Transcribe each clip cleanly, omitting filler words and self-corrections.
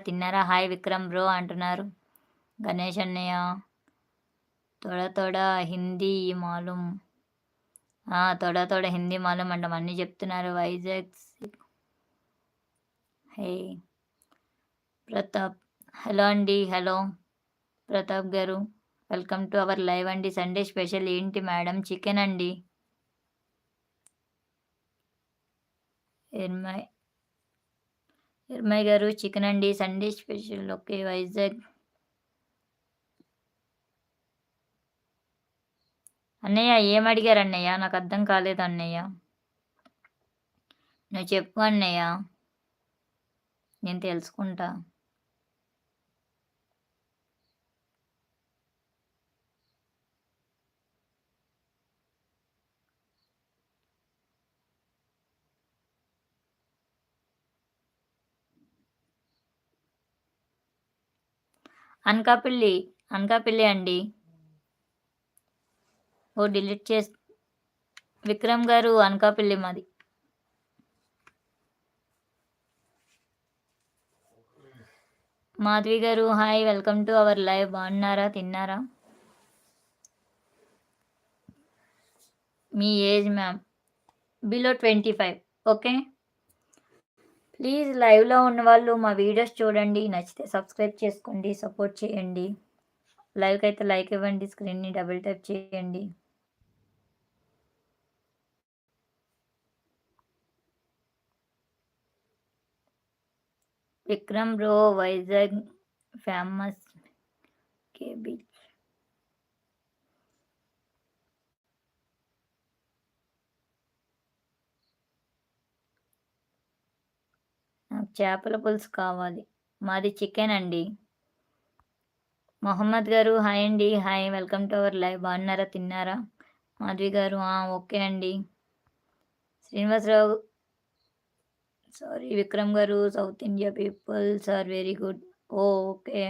తిన్నారా? Hi Vikram bro అంటున్నారు. గణేష్ అన్నయ్య తోడ తోడ హిందీ మాలూమ్. తోడ తోడ హిందీ మాలూమ్ అంటాం అన్నీ చెప్తున్నారు. వైజాగ్ హే ప్రతాప్. హలో అండి. హలో ప్రతాప్ గారు. వెల్కమ్ టు అవర్ లైవ్ అండి. సండే స్పెషల్ ఏంటి మేడం? చికెన్ అండి. ఎర్మయ్ ఎర్మయ్ గారు చికెన్ అండి సండే స్పెషల్. ఓకే వైజాగ్ అన్నయ్య ఏం అడిగారు అన్నయ్య? నాకు అర్థం కాలేదు అన్నయ్య. నువ్వు చెప్పు అన్నయ్య, నేను తెలుసుకుంటా. అనకాపల్లి అనకాపల్లి అండి. డిలీట్ చేసి విక్రమ్ గారు అనకాపల్లి మాది. మాధవి గారు hi welcome to our live. బాగున్నారా? తిన్నారా? మీ age ma'am below 25. Okay please లైవ్లో ఉన్న వాళ్ళు మా వీడియోస్ చూడండి, నచ్చితే సబ్స్క్రైబ్ చేసుకోండి, సపోర్ట్ చేయండి. లైవ్కి అయితే లైక్ ఇవ్వండి, స్క్రీన్ని డబుల్ ట్యాప్ చేయండి. Vikram bro Vizag famous KB. నాకు చేపల పులుసు కావాలి. మాది చికెన్ అండి. మొహమ్మద్ గారు హాయ్ అండి. Hi welcome to our live. బాగున్నారా? తిన్నారా? మాధవి గారు ఓకే అండి. శ్రీనివాసరావు సారీ విక్రమ్ గారు South India peoples are very good. Okay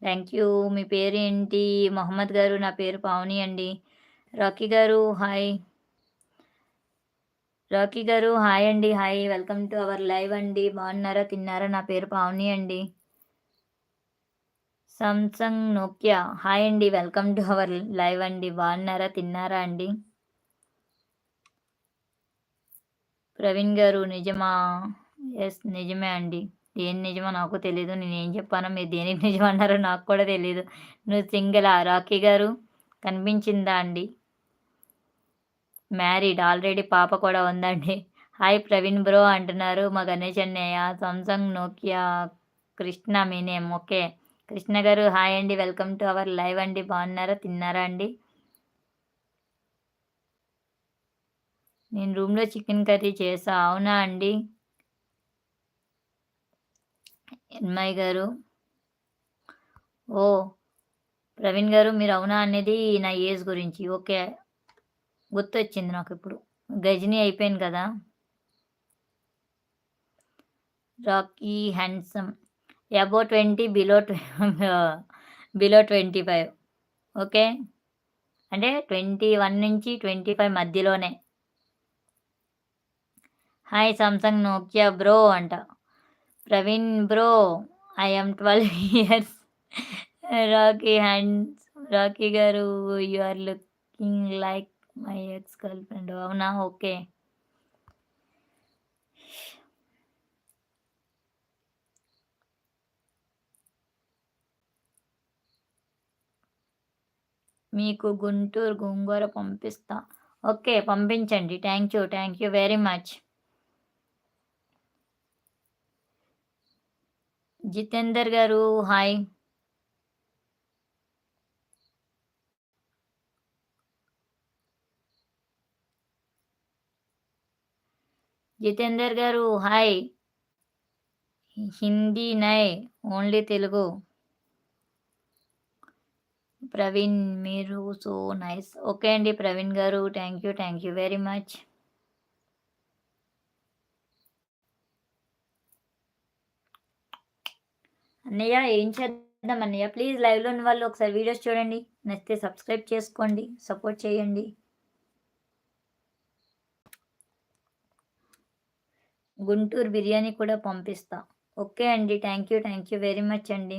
thank you. మీ పేరు ఏంటి? మొహమ్మద్ గారు. నా పేరు పావని అండి. రాకీ గారు హాయ్. రాకీ గారు హాయ్ అండి. Hi welcome to our live అండి. బాగున్నారా? తిన్నారా? నా పేరు పావని అండి. సామ్సంగ్ నోకియా హాయ్ అండి. వెల్కమ్ టు అవర్ లైవ్ అండి. బాగున్నారా? తిన్నారా అండి? ప్రవీణ్ గారు నిజమా? ఎస్ నిజమే అండి. దేని నిజమో నాకు తెలీదు. నేనేం చెప్పానో మీరు దేనికి నిజమన్నారో నాకు కూడా తెలీదు. నువ్వు సింగిలా? రాకీ గారు కనిపించిందా అండి? మ్యారీడ్ ఆల్రెడీ పాప కూడా ఉందండి. హాయ్ ప్రవీణ్ బ్రో అంటున్నారు మా గణేష్ అన్నయ్య. సామ్సంగ్ నోకియా కృష్ణ మీ నేమ్. ఓకే కృష్ణ గారు హాయ్ అండి. వెల్కమ్ టు అవర్ లైవ్ అండి. బాగున్నారా? తిన్నారా అండి? నేను రూమ్లో చికెన్ కర్రీ చేసా. అవునా అండి? ఎన్మయ్య గారు ప్రవీణ్ గారు మీరు అవునా అనేది నా ఏజ్ గురించి. ఓకే గుర్తొచ్చింది నాకు ఇప్పుడు. గజని అయిపోయింది కదా. Rocky handsome above 20 below 25. Okay అంటే 21 నుంచి 25 మధ్యలోనే. హాయ్ సామ్సంగ్ నోకియా బ్రో అంట. Praveen bro I am 12 years. Rocky గారు you are looking like my ex girlfriend. అవునా? ఓకే మీకు గుంటూరు గోంగూర పంపిస్తా. ఓకే పంపించండి. Thank you very much. Jitender గారు హాయ్. జితేందర్ గారు హాయ్. హిందీ నై ఓన్లీ తెలుగు. ప్రవీణ్ మీరు సో నైస్. ఓకే అండి ప్రవీణ్ గారు థ్యాంక్ యూ వెరీ మచ్. అన్నయ్య ఏం చేద్దాం అన్నయ్య? ప్లీజ్ లైవ్లో ఉన్న వాళ్ళు ఒకసారి వీడియోస్ చూడండి, నచ్చితే సబ్స్క్రైబ్ చేసుకోండి, సపోర్ట్ చేయండి. గుంటూరు బిర్యానీ కూడా పంపిస్తా. ఓకే అండి. Thank you. Thank you very much అండి.